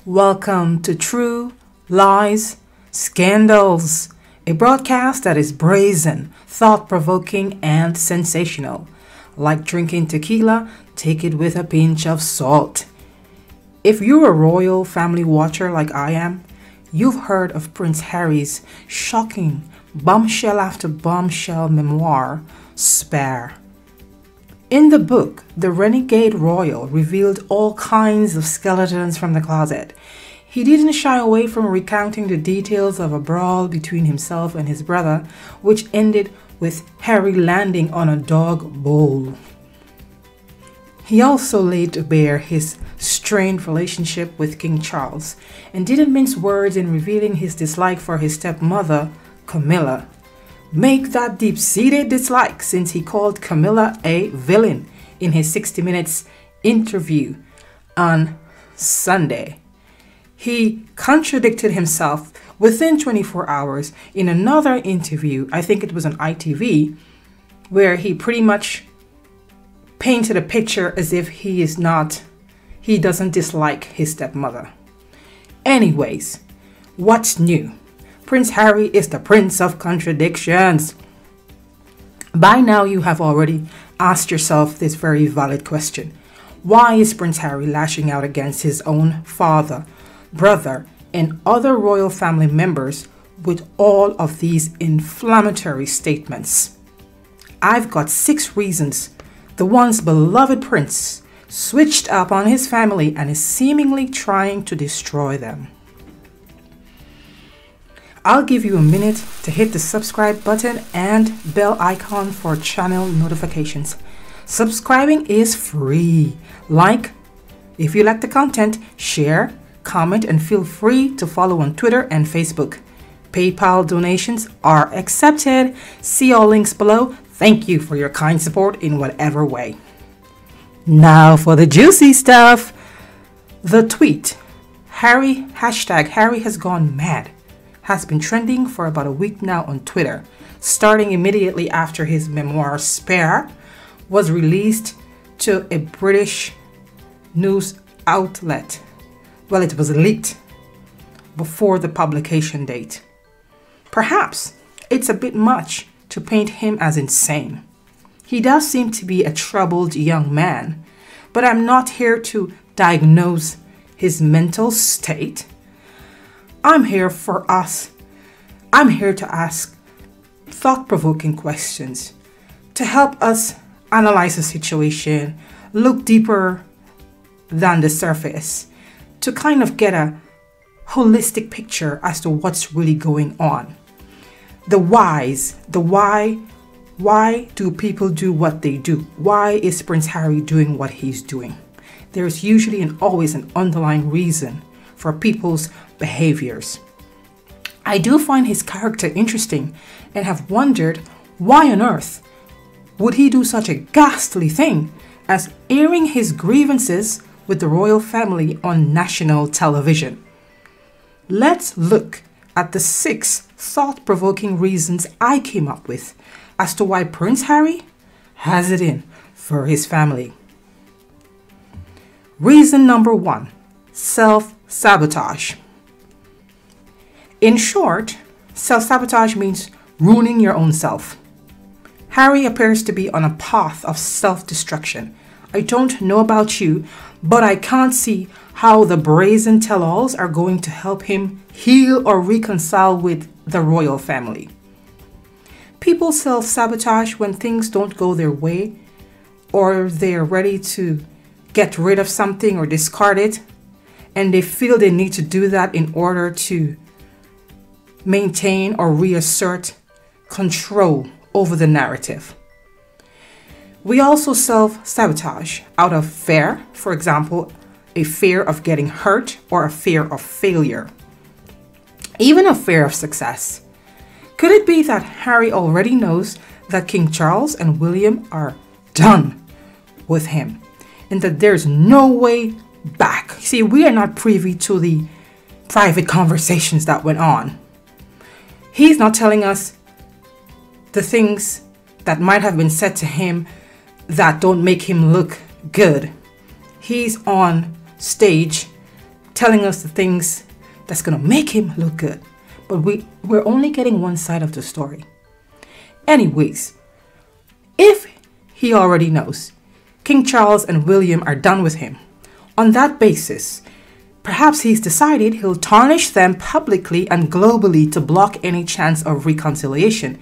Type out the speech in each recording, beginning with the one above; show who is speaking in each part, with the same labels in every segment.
Speaker 1: Welcome to True Lies Scandals, a broadcast that is brazen, thought-provoking, and sensational. Like drinking tequila, take it with a pinch of salt. If you're a royal family watcher like I am, you've heard of Prince Harry's shocking bombshell after bombshell memoir, Spare. In the book, the renegade royal revealed all kinds of skeletons from the closet. He didn't shy away from recounting the details of a brawl between himself and his brother, which ended with Harry landing on a dog bowl. He also laid bare his strained relationship with King Charles and didn't mince words in revealing his dislike for his stepmother, Camilla. Make that deep-seated dislike, since he called Camilla a villain in his 60 Minutes interview on Sunday. He contradicted himself within 24 hours in another interview, I think it was on ITV, where he pretty much painted a picture as if he doesn't dislike his stepmother. Anyways, what's new? Prince Harry is the prince of contradictions. By now you have already asked yourself this very valid question. Why is Prince Harry lashing out against his own father, brother, and other royal family members with all of these inflammatory statements? I've got 6 reasons the once beloved prince switched up on his family and is seemingly trying to destroy them. I'll give you a minute to hit the subscribe button and bell icon for channel notifications. Subscribing is free. Like if you like the content, share, comment, and feel free to follow on Twitter and Facebook. PayPal donations are accepted. See all links below. Thank you for your kind support in whatever way. Now for the juicy stuff. The tweet, Harry has gone mad, has been trending for about a week now on Twitter, starting immediately after his memoir Spare was released to a British news outlet. Well, it was leaked before the publication date. Perhaps it's a bit much to paint him as insane. He does seem to be a troubled young man, but I'm not here to diagnose his mental state. I'm here to ask thought-provoking questions to help us analyze the situation, look deeper than the surface, to kind of get a holistic picture as to what's really going on. The whys, why do people do what they do? Why is Prince Harry doing what he's doing? There's usually and always an underlying reason for people's behaviors. I do find his character interesting and have wondered why on earth would he do such a ghastly thing as airing his grievances with the royal family on national television. Let's look at the 6 thought-provoking reasons I came up with as to why Prince Harry has it in for his family. Reason number 1, self-sabotage. In short, self-sabotage means ruining your own self. Harry appears to be on a path of self-destruction. I don't know about you, but I can't see how the brazen tell-alls are going to help him heal or reconcile with the royal family. People self-sabotage when things don't go their way, or they're ready to get rid of something or discard it, and they feel they need to do that in order to maintain or reassert control over the narrative. We also self-sabotage out of fear, for example, a fear of getting hurt or a fear of failure, even a fear of success. Could it be that Harry already knows that King Charles and William are done with him and that there's no way back? See, we are not privy to the private conversations that went on. He's not telling us the things that might have been said to him that don't make him look good. He's on stage telling us the things that's going to make him look good. But we're only getting one side of the story. Anyways, if he already knows King Charles and William are done with him, on that basis, perhaps he's decided he'll tarnish them publicly and globally to block any chance of reconciliation,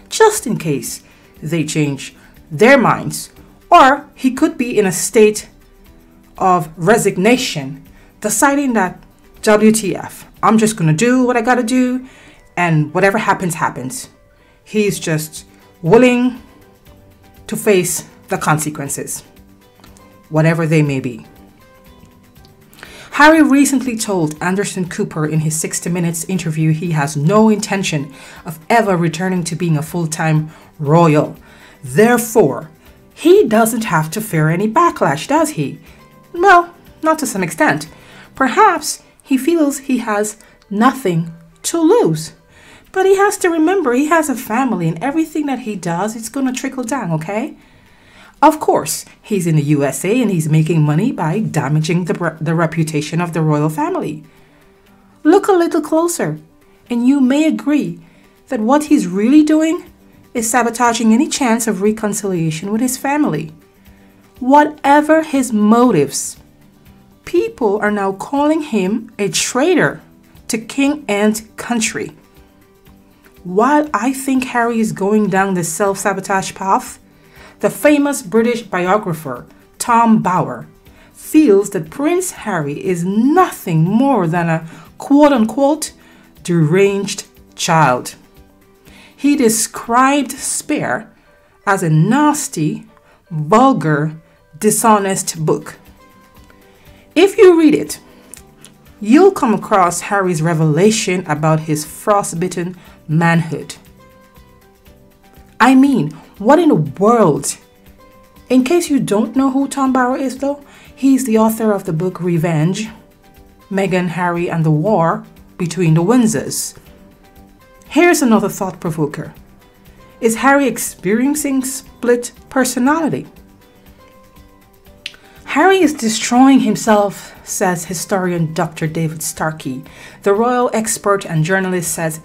Speaker 1: just in case they change their minds. Or he could be in a state of resignation, deciding that WTF, I'm just going to do what I got to do, and whatever happens, happens. He's just willing to face the consequences, whatever they may be. Harry recently told Anderson Cooper in his 60 Minutes interview he has no intention of ever returning to being a full-time royal. Therefore, he doesn't have to fear any backlash, does he? Well, not to some extent. Perhaps he feels he has nothing to lose. But he has to remember he has a family, and everything that he does, it's going to trickle down, okay? Of course, he's in the USA and he's making money by damaging the reputation of the royal family. Look a little closer, and you may agree that what he's really doing is sabotaging any chance of reconciliation with his family. Whatever his motives, people are now calling him a traitor to king and country. While I think Harry is going down the self-sabotage path, the famous British biographer Tom Bower feels that Prince Harry is nothing more than a quote-unquote deranged child. He described Spare as a nasty, vulgar, dishonest book. If you read it, you'll come across Harry's revelation about his frostbitten manhood. I mean, what in the world? In case you don't know who Tom Bower is though, he's the author of the book Revenge, Meghan, Harry and the War Between the Windsors. Here's another thought provoker. Is Harry experiencing split personality? Harry is destroying himself, says historian Dr. David Starkey. The royal expert and journalist says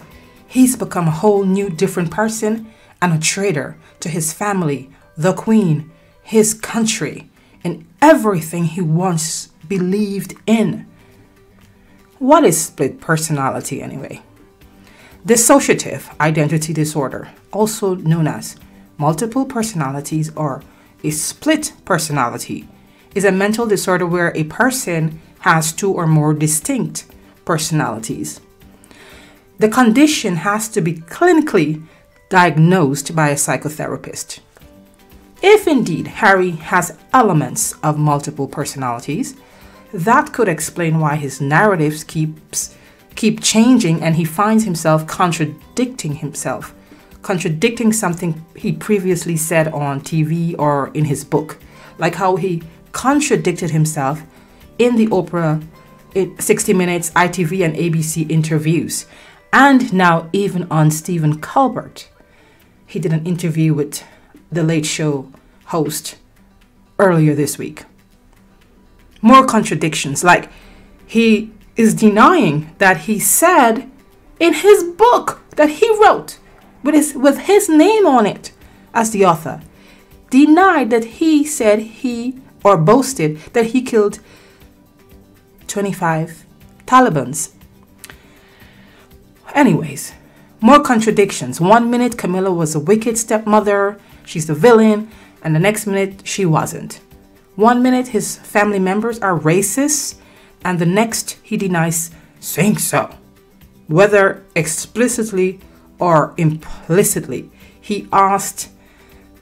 Speaker 1: he's become a whole new different person and a traitor to his family, the Queen, his country, and everything he once believed in. What is split personality anyway? Dissociative identity disorder, also known as multiple personalities or a split personality, is a mental disorder where a person has two or more distinct personalities. The condition has to be clinically diagnosed by a psychotherapist. If indeed Harry has elements of multiple personalities, that could explain why his narratives keep changing and he finds himself contradicting something he previously said on TV or in his book, like how he contradicted himself in the Oprah, 60 Minutes, ITV and ABC interviews, and now even on Stephen Colbert. He did an interview with the Late Show host earlier this week. More contradictions, like he is denying that he said in his book that he wrote with his name on it as the author, denied that he said or boasted that he killed 25 Talibans. Anyways, more contradictions. 1 minute Camilla was a wicked stepmother, she's the villain, and the next minute she wasn't. 1 minute his family members are racist, and the next he denies saying so, whether explicitly or implicitly. He asked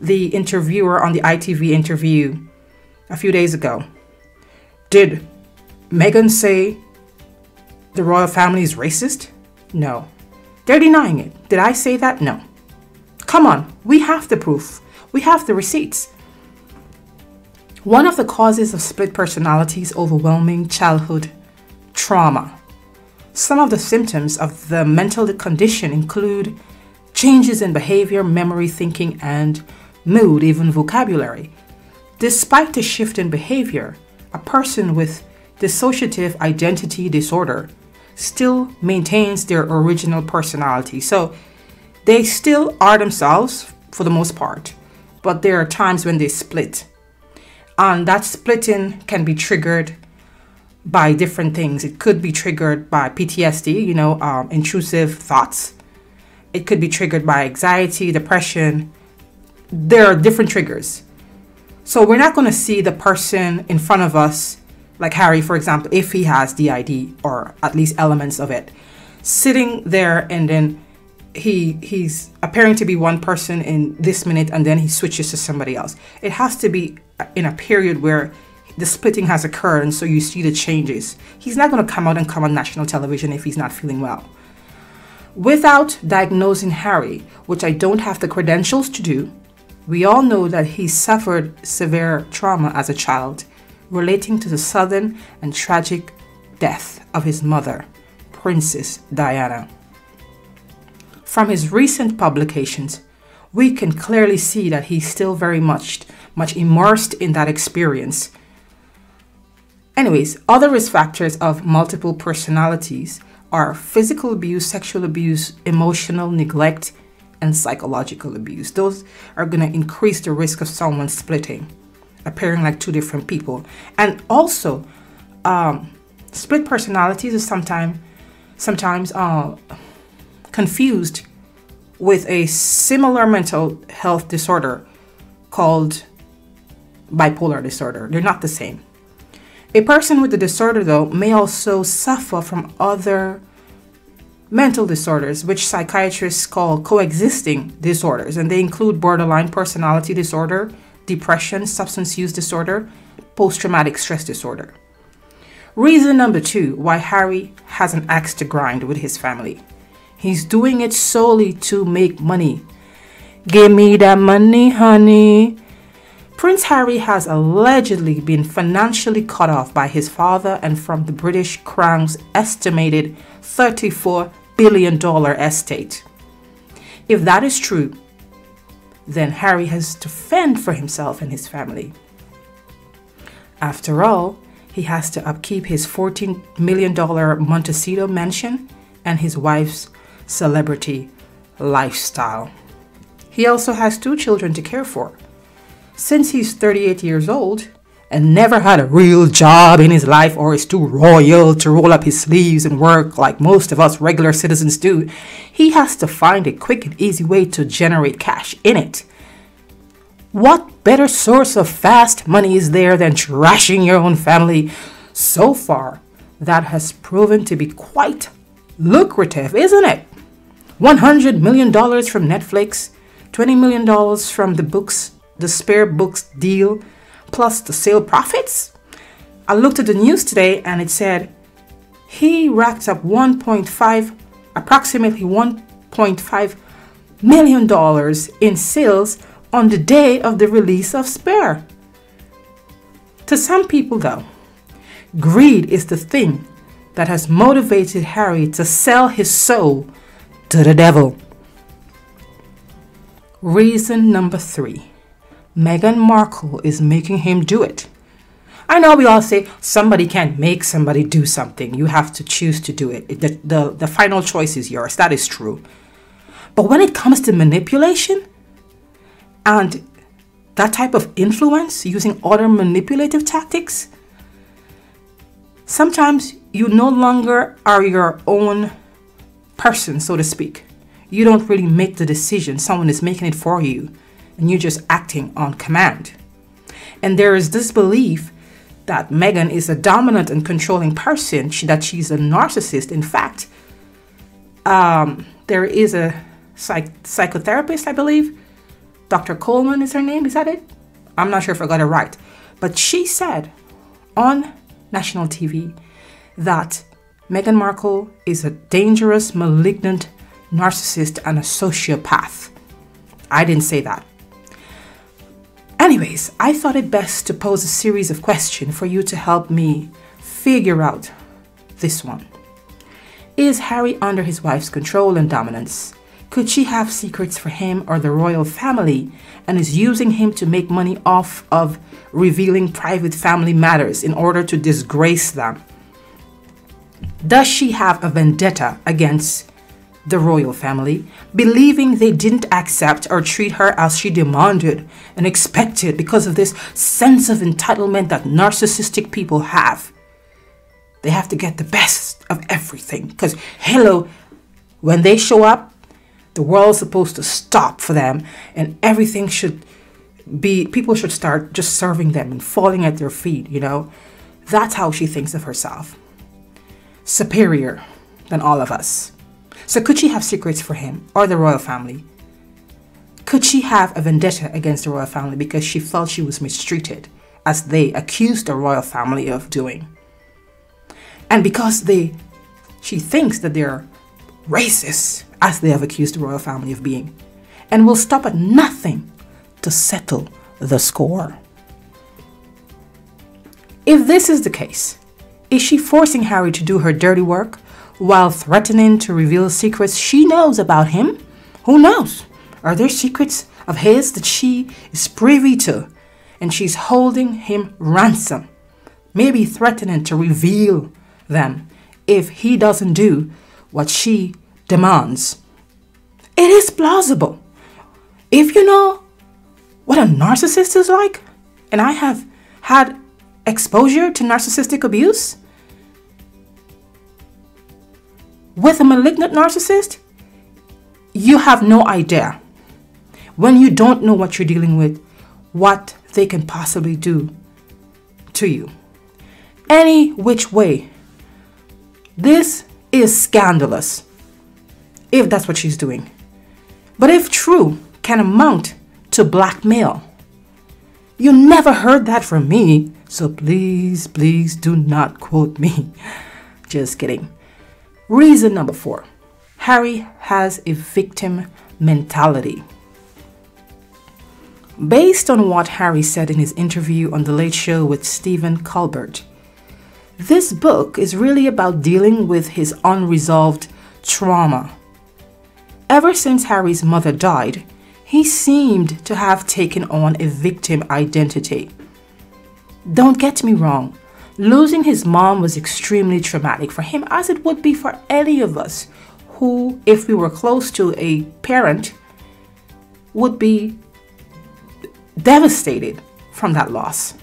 Speaker 1: the interviewer on the ITV interview a few days ago, did Meghan say the royal family is racist? No. They're denying it. Did I say that? No. Come on, we have the proof. We have the receipts. One of the causes of split personality is overwhelming childhood trauma. Some of the symptoms of the mental condition include changes in behavior, memory, thinking, and mood, even vocabulary. Despite the shift in behavior, a person with dissociative identity disorder still maintains their original personality. So they still are themselves for the most part, but there are times when they split. And that splitting can be triggered by different things. It could be triggered by PTSD, intrusive thoughts. It could be triggered by anxiety, depression. There are different triggers. So we're not going to see the person in front of us, like Harry, for example, if he has DID or at least elements of it, sitting there and then he's appearing to be one person in this minute and then he switches to somebody else. It has to be in a period where the splitting has occurred and so you see the changes. He's not going to come out and come on national television if he's not feeling well. Without diagnosing Harry, which I don't have the credentials to do, we all know that he suffered severe trauma as a child relating to the sudden and tragic death of his mother, Princess Diana. From his recent publications, we can clearly see that he's still very much immersed in that experience. Anyways, other risk factors of multiple personalities are physical abuse, sexual abuse, emotional neglect, and psychological abuse. Those are going to increase the risk of someone splitting, appearing like two different people. And also, split personalities is sometimes confused with a similar mental health disorder called bipolar disorder. They're not the same. A person with the disorder, though, may also suffer from other mental disorders, which psychiatrists call coexisting disorders, and they include borderline personality disorder, depression, substance use disorder, post-traumatic stress disorder. Reason number 2 why Harry has an axe to grind with his family. He's doing it solely to make money. Give me that money, honey. Prince Harry has allegedly been financially cut off by his father and from the British Crown's estimated $34 billion estate. If that is true, then Harry has to fend for himself and his family. After all, he has to upkeep his $14 million Montecito mansion and his wife's celebrity lifestyle. He also has 2 children to care for. Since he's 38 years old and never had a real job in his life or is too royal to roll up his sleeves and work like most of us regular citizens do, he has to find a quick and easy way to generate cash in it. What better source of fast money is there than trashing your own family? So far, that has proven to be quite lucrative, isn't it? $100 million from Netflix, $20 million from the Spare Books deal, plus the sale profits. I looked at the news today and it said he racked up approximately $1.5 million in sales on the day of the release of Spare. To some people, though, greed is the thing that has motivated Harry to sell his soul to the devil. Reason number 3. Meghan Markle is making him do it. I know we all say somebody can't make somebody do something. You have to choose to do it. The final choice is yours. That is true. But when it comes to manipulation and that type of influence using other manipulative tactics, sometimes you no longer are your own person, so to speak. You don't really make the decision. Someone is making it for you. And you're just acting on command. And there is this belief that Meghan is a dominant and controlling person, that she's a narcissist. In fact, there is a psychotherapist, I believe. Dr. Coleman is her name. Is that it? I'm not sure if I got it right. But she said on national TV that Meghan Markle is a dangerous, malignant narcissist and a sociopath. I didn't say that. Anyways, I thought it best to pose a series of questions for you to help me figure out this one. Is Harry under his wife's control and dominance? Could she have secrets for him or the royal family and is using him to make money off of revealing private family matters in order to disgrace them? Does she have a vendetta against the royal family, believing they didn't accept or treat her as she demanded and expected because of this sense of entitlement that narcissistic people have? They have to get the best of everything because, hello, when they show up, the world's supposed to stop for them and everything should be, people should start just serving them and falling at their feet, you know? That's how she thinks of herself. Superior than all of us. So could she have secrets for him or the royal family? Could she have a vendetta against the royal family because she felt she was mistreated, as they accused the royal family of doing? And because she thinks that they're racist, as they have accused the royal family of being, and will stop at nothing to settle the score. If this is the case, is she forcing Harry to do her dirty work while threatening to reveal secrets she knows about him? Who knows? Are there secrets of his that she is privy to and she's holding him ransom, maybe threatening to reveal them if he doesn't do what she demands? It is plausible. If you know what a narcissist is like, and I have had exposure to narcissistic abuse with a malignant narcissist, you have no idea, when you don't know what you're dealing with, what they can possibly do to you. Any which way, this is scandalous, if that's what she's doing. But if true, can amount to blackmail. You never heard that from me, so please, please do not quote me. Just kidding. Reason number 4. Harry has a victim mentality. Based on what Harry said in his interview on The Late Show with Stephen Colbert, this book is really about dealing with his unresolved trauma. Ever since Harry's mother died, he seemed to have taken on a victim identity. Don't get me wrong, losing his mom was extremely traumatic for him, as it would be for any of us who, if we were close to a parent, would be devastated from that loss.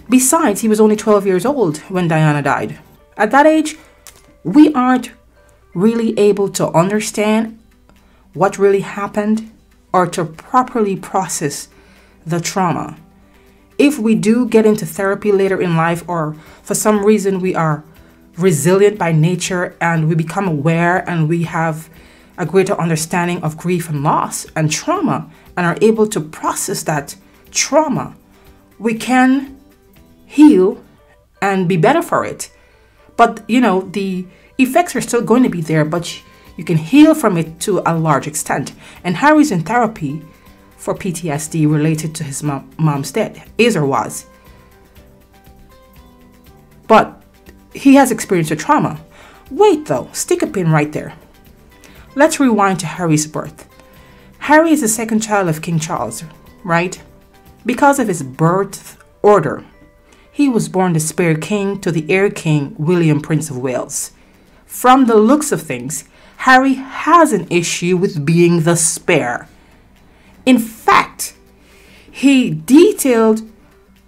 Speaker 1: Besides, he was only 12 years old when Diana died. At that age, we aren't really able to understand what really happened or to properly process the trauma. If we do get into therapy later in life, or for some reason we are resilient by nature and we become aware and we have a greater understanding of grief and loss and trauma and are able to process that trauma, we can heal and be better for it. But, you know, the effects are still going to be there, but you can heal from it to a large extent. And Harry's in therapy for PTSD related to his mom's death, is or was. But he has experienced a trauma. Wait though, stick a pin right there. Let's rewind to Harry's birth. Harry is the second child of King Charles, right? Because of his birth order, he was born the spare king to the heir king, William, Prince of Wales. From the looks of things, Harry has an issue with being the spare. In fact, he detailed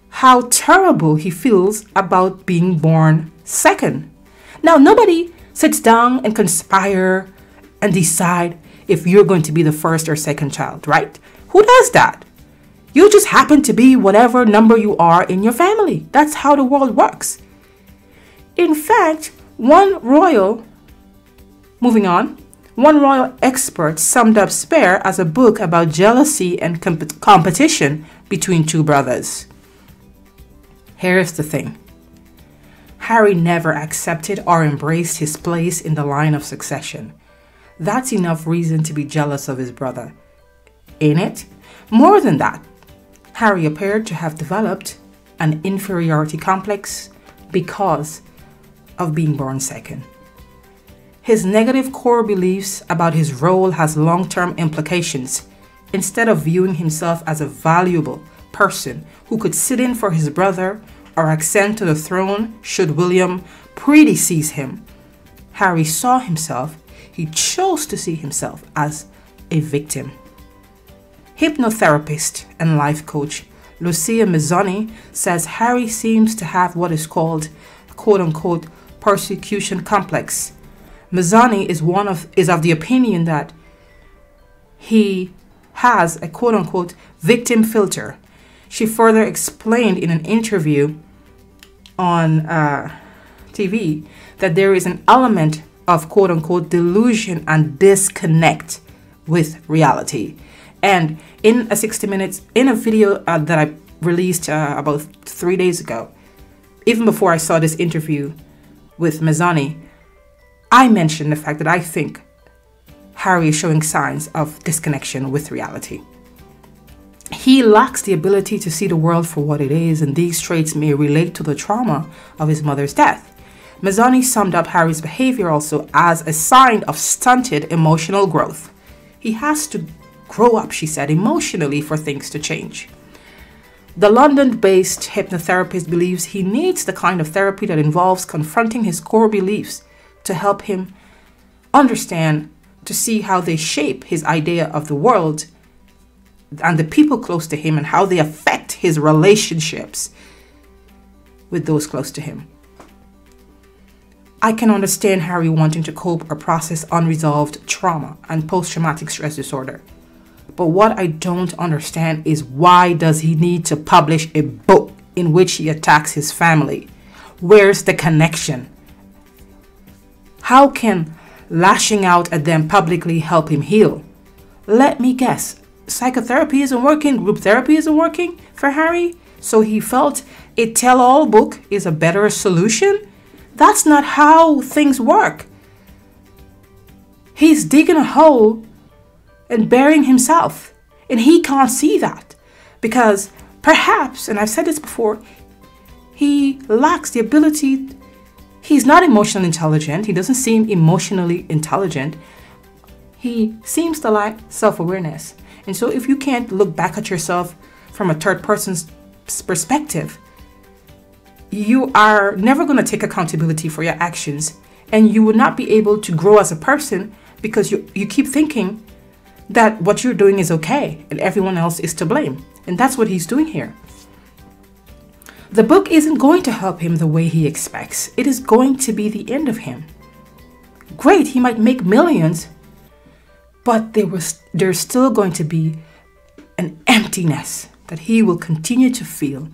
Speaker 1: how terrible he feels about being born second. Now, nobody sits down and conspire and decide if you're going to be the first or second child, right? Who does that? You just happen to be whatever number you are in your family. That's how the world works. In fact, one royal expert summed up Spare as a book about jealousy and competition between two brothers. Here's the thing. Harry never accepted or embraced his place in the line of succession. That's enough reason to be jealous of his brother, ain't it? More than that, Harry appeared to have developed an inferiority complex because of being born second. His negative core beliefs about his role has long-term implications. Instead of viewing himself as a valuable person who could sit in for his brother or ascend to the throne should William predecease him, Harry saw himself, he chose to see himself as a victim. Hypnotherapist and life coach Lucia Mazzoni says Harry seems to have what is called quote-unquote persecution complex. Mazzoni is of the opinion that he has a quote-unquote victim filter. She further explained in an interview on TV that there is an element of quote-unquote delusion and disconnect with reality. And in a 60 minutes, in a video that I released about 3 days ago, even before I saw this interview with Mazzoni, I mentioned the fact that I think Harry is showing signs of disconnection with reality. He lacks the ability to see the world for what it is, and these traits may relate to the trauma of his mother's death. Mazzoni summed up Harry's behavior also as a sign of stunted emotional growth. He has to grow up, she said, emotionally for things to change. The London-based hypnotherapist believes he needs the kind of therapy that involves confronting his core beliefs to help him understand, to see how they shape his idea of the world and the people close to him and how they affect his relationships with those close to him. I can understand Harry wanting to cope or process unresolved trauma and post-traumatic stress disorder. But what I don't understand is, why does he need to publish a book in which he attacks his family? Where's the connection? How can lashing out at them publicly help him heal? Let me guess. Psychotherapy isn't working, group therapy isn't working for Harry, so he felt a tell-all book is a better solution? That's not how things work. He's digging a hole and burying himself, and he can't see that because perhaps, and I've said this before, he lacks the ability. He's not emotionally intelligent. He doesn't seem emotionally intelligent. He seems to lack self-awareness. And so if you can't look back at yourself from a third person's perspective, you are never going to take accountability for your actions, and you will not be able to grow as a person because you keep thinking that what you're doing is okay and everyone else is to blame. And that's what he's doing here. The book isn't going to help him the way he expects. It is going to be the end of him. Great, he might make millions, but there's still going to be an emptiness that he will continue to feel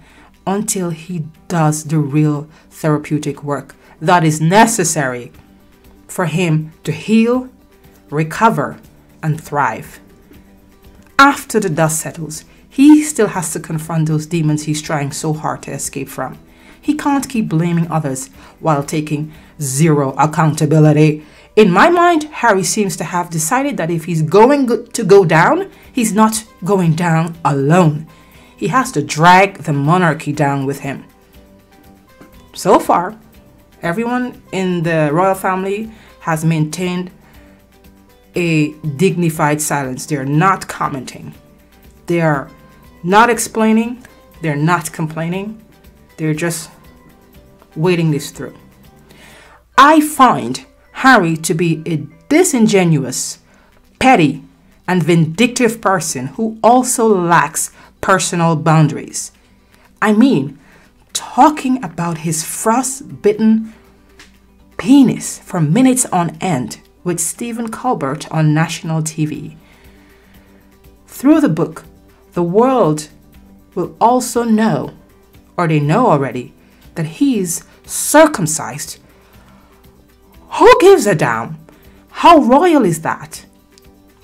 Speaker 1: until he does the real therapeutic work that is necessary for him to heal, recover, and thrive. After the dust settles, he still has to confront those demons he's trying so hard to escape from. He can't keep blaming others while taking zero accountability. In my mind, Harry seems to have decided that if he's going to go down, he's not going down alone. He has to drag the monarchy down with him. So far, everyone in the royal family has maintained a dignified silence. They're not commenting. They are not explaining. They're not complaining. They're just waiting this through. I find Harry to be a disingenuous, petty, and vindictive person who also lacks personal boundaries. I mean, talking about his frostbitten penis for minutes on end with Stephen Colbert on national TV. Through the book, the world will also know, or they know already, that he's circumcised. Who gives a damn? How royal is that?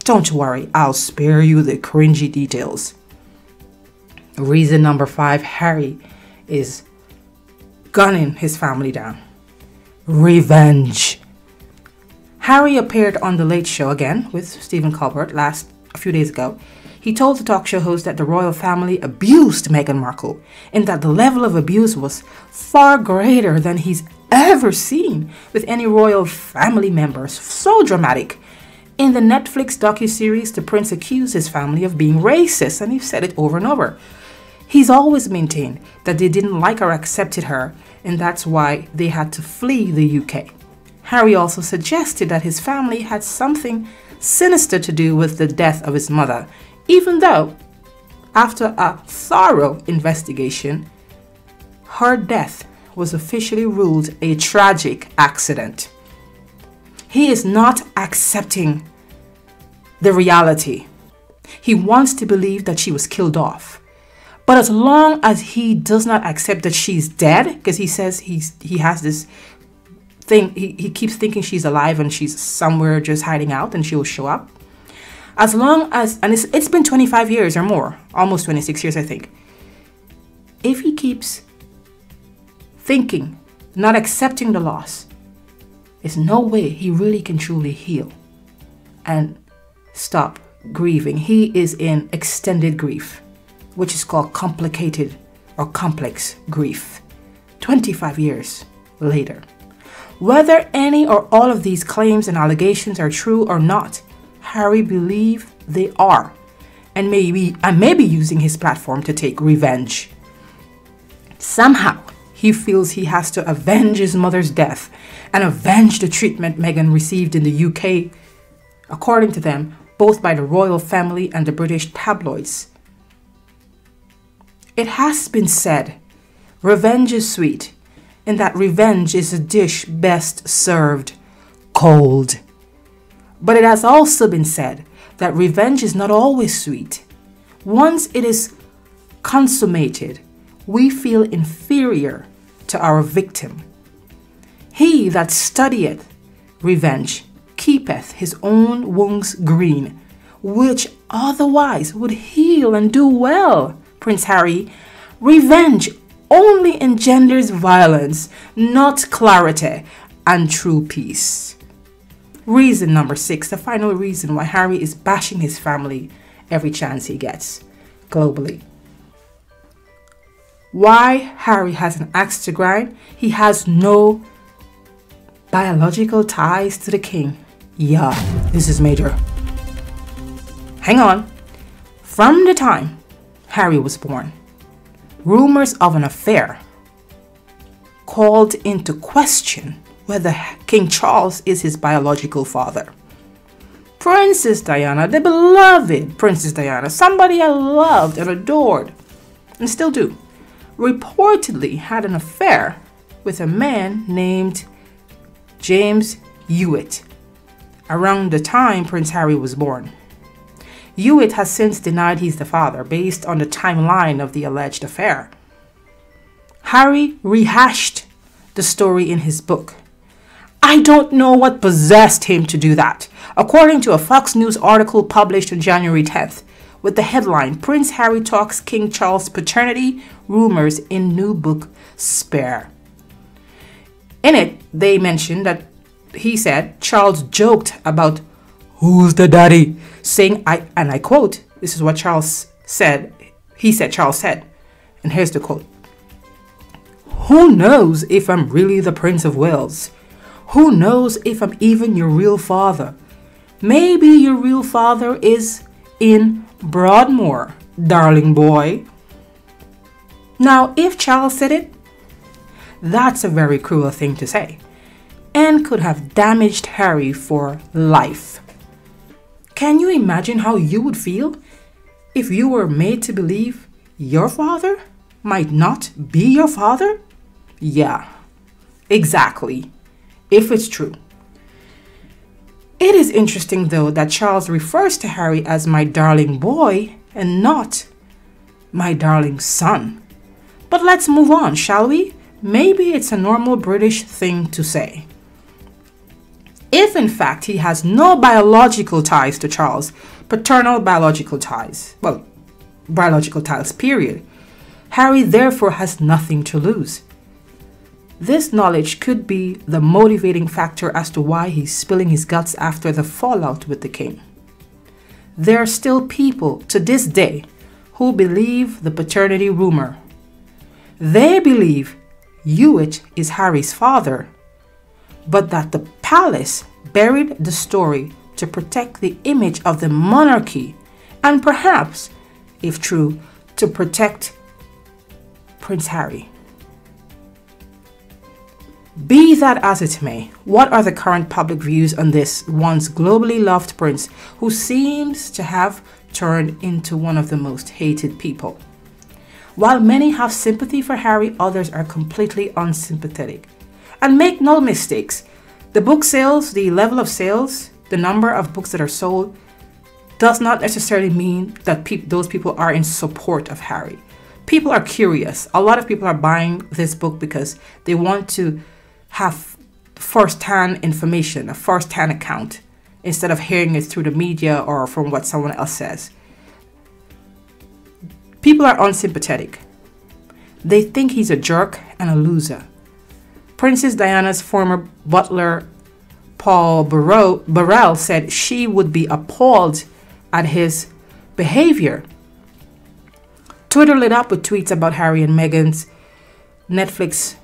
Speaker 1: Don't worry, I'll spare you the cringy details. Reason number 5, Harry is gunning his family down. Revenge. Harry appeared on The Late Show again with Stephen Colbert a few days ago. He told the talk show host that the royal family abused Meghan Markle and that the level of abuse was far greater than he's ever seen with any royal family members. So dramatic. In the Netflix docuseries, the prince accused his family of being racist, and he's said it over and over. He's always maintained that they didn't like or accepted her, and that's why they had to flee the UK. Harry also suggested that his family had something sinister to do with the death of his mother, even though, after a thorough investigation, her death was officially ruled a tragic accident. He is not accepting the reality. He wants to believe that she was killed off. But as long as he does not accept that she's dead, because he says he has this thing, he keeps thinking she's alive and she's somewhere just hiding out and she will show up. As long as, and it's been 25 years or more, almost 26 years I think. If he keeps thinking, not accepting the loss, there's no way he really can truly heal and stop grieving. He is in extended grief, which is called complicated or complex grief. 25 years later. Whether any or all of these claims and allegations are true or not, Harry believes they are, and may be using his platform to take revenge. Somehow, he feels he has to avenge his mother's death and avenge the treatment Meghan received in the UK, according to them, both by the royal family and the British tabloids. It has been said, revenge is sweet, and that revenge is a dish best served cold. But it has also been said that revenge is not always sweet. Once it is consummated, we feel inferior to our victim. He that studieth revenge keepeth his own wounds green, which otherwise would heal and do well. Prince Harry, revenge only engenders violence, not clarity and true peace. Reason number 6, the final reason why Harry is bashing his family every chance he gets globally. Why Harry has an axe to grind? He has no biological ties to the king. Yeah, this is major. Hang on. From the time Harry was born, rumors of an affair called into question whether King Charles is his biological father. Princess Diana, the beloved Princess Diana, somebody I loved and adored, and still do, reportedly had an affair with a man named James Hewitt around the time Prince Harry was born. Hewitt has since denied he's the father based on the timeline of the alleged affair. Harry rehashed the story in his book. I don't know what possessed him to do that, according to a Fox News article published on January 10th, with the headline, Prince Harry Talks King Charles Paternity Rumors in New Book Spare. In it, they mentioned that he said Charles joked about who's the daddy, saying, and I quote, this is what Charles said, Charles said, and here's the quote. Who knows if I'm really the Prince of Wales? Who knows if I'm even your real father? Maybe your real father is in Broadmoor, darling boy. Now, if Charles said it, that's a very cruel thing to say, and could have damaged Harry for life. Can you imagine how you would feel if you were made to believe your father might not be your father? Yeah, exactly, if it's true. It is interesting, though, that Charles refers to Harry as my darling boy and not my darling son. But let's move on, shall we? Maybe it's a normal British thing to say. If, in fact, he has no biological ties to Charles, paternal biological ties, period, Harry therefore has nothing to lose. This knowledge could be the motivating factor as to why he's spilling his guts after the fallout with the king. There are still people to this day who believe the paternity rumor. They believe Hewitt is Harry's father, but that the palace buried the story to protect the image of the monarchy and perhaps, if true, to protect Prince Harry. Be that as it may, what are the current public views on this once globally loved prince who seems to have turned into one of the most hated people? While many have sympathy for Harry, others are completely unsympathetic. And make no mistakes, the book sales, the level of sales, the number of books that are sold does not necessarily mean that those people are in support of Harry. People are curious. A lot of people are buying this book because they want to have first-hand information, a first-hand account, instead of hearing it through the media or from what someone else says. People are unsympathetic. They think he's a jerk and a loser. Princess Diana's former butler, Paul Burrell, said she would be appalled at his behavior. Twitter lit up with tweets about Harry and Meghan's Netflix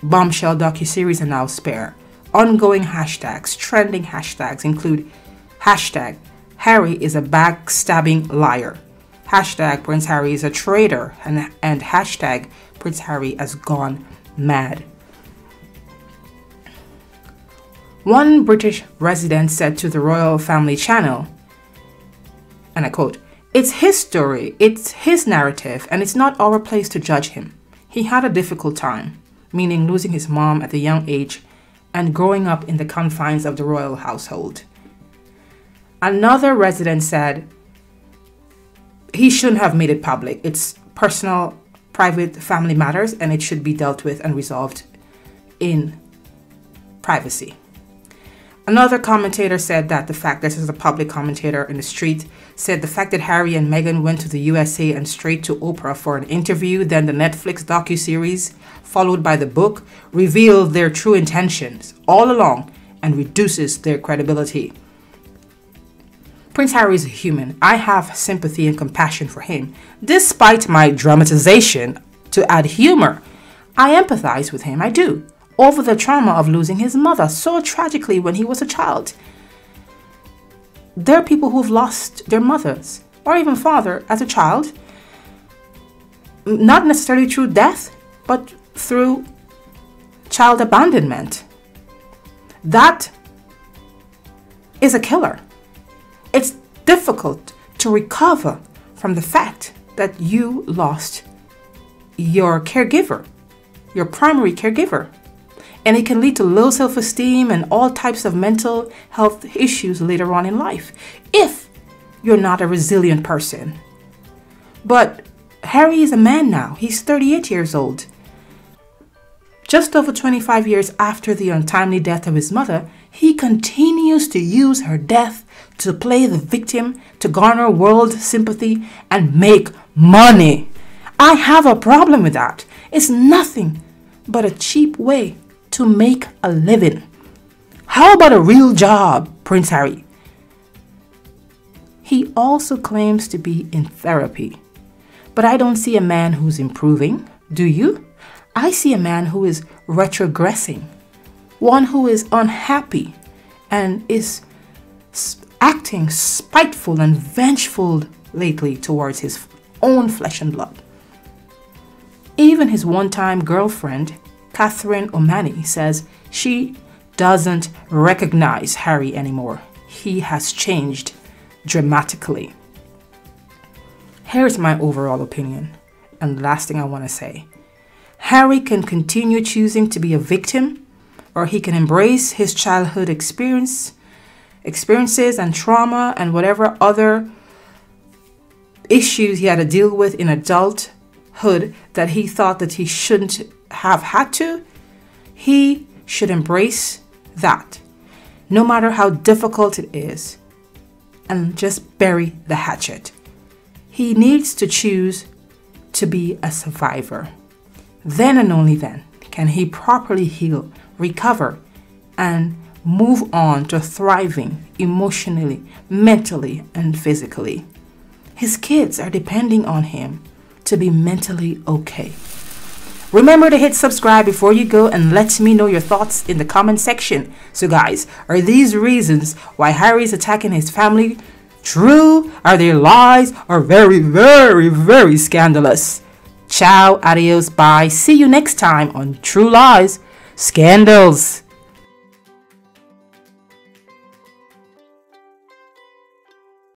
Speaker 1: bombshell docuseries and now Spare. Ongoing hashtags, trending hashtags include hashtag Harry is a backstabbing liar, hashtag Prince Harry is a traitor, and hashtag Prince Harry has gone mad. One British resident said to the Royal Family Channel, and I quote, "It's his story, it's his narrative, and it's not our place to judge him. He had a difficult time," meaning losing his mom at a young age and growing up in the confines of the royal household. Another resident said, "He shouldn't have made it public. It's personal, private family matters, and it should be dealt with and resolved in privacy." Another commentator said that the fact, this is a public commentator in the street, said the fact that Harry and Meghan went to the USA and straight to Oprah for an interview, then the Netflix docuseries, followed by the book, revealed their true intentions all along and reduces their credibility. Prince Harry is a human. I have sympathy and compassion for him. Despite my dramatization to add humor, I empathize with him, I do, over the trauma of losing his mother so tragically when he was a child. There are people who've lost their mothers or even father as a child, not necessarily through death, but through child abandonment. That is a killer. It's difficult to recover from the fact that you lost your caregiver, your primary caregiver. And it can lead to low self-esteem and all types of mental health issues later on in life if you're not a resilient person. But Harry is a man now. He's 38 years old. Just over 25 years after the untimely death of his mother, he continues to use her death to play the victim, to garner world sympathy and make money. I have a problem with that. It's nothing but a cheap way to make a living. How about a real job, Prince Harry? He also claims to be in therapy. But I don't see a man who's improving, do you? I see a man who is retrogressing, one who is unhappy and is acting spiteful and vengeful lately towards his own flesh and blood. Even his one-time girlfriend, Catherine O'Mahony, says she doesn't recognize Harry anymore. He has changed dramatically. Here's my overall opinion, and the last thing I want to say. Harry can continue choosing to be a victim, or he can embrace his childhood experiences and trauma and whatever other issues he had to deal with in adulthood that he thought that he shouldn't have had to. He should embrace that, no matter how difficult it is, and just bury the hatchet. He needs to choose to be a survivor. Then and only then can he properly heal, recover, and move on to thriving emotionally, mentally, and physically. His kids are depending on him to be mentally okay. Remember to hit subscribe before you go and let me know your thoughts in the comment section. So guys, are these reasons why Harry is attacking his family true? Are they lies? Or very, very, very scandalous? Ciao, adios, bye. See you next time on True Lies, Scandals.